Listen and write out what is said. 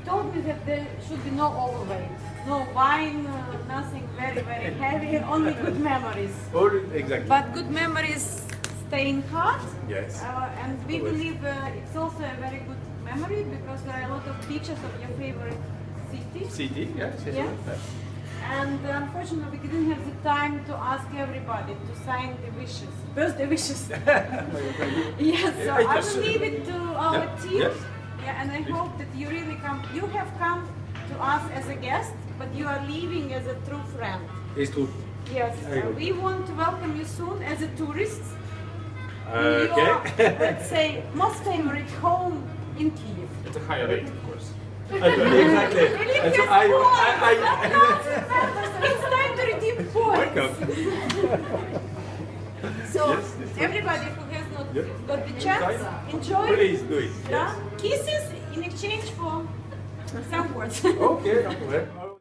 told me that there should be no overweight, no wine, nothing very heavy, only good memories. Exactly. But good memories stay in heart. Yes. And we believe it's also a very good memory because there are a lot of pictures of your favorite city. City, yes. Yeah. And unfortunately, we didn't have the time to ask everybody to sign the wishes, birthday wishes. Yes, so I will leave it to our team. Yes. Yeah, and I hope that you really come. You have come to us as a guest, but you are leaving as a true friend. It's true. Yes, we want to welcome you soon as a tourist. Okay. Your, let's say, most favorite home in Kyiv. It's a higher rate, of course. Exactly. And so It's time to redeem points. Welcome. So Yes, everybody who has not Yep. got the chance, enjoy. Please do it. Yeah? Kisses in exchange for some words. Okay, no problem.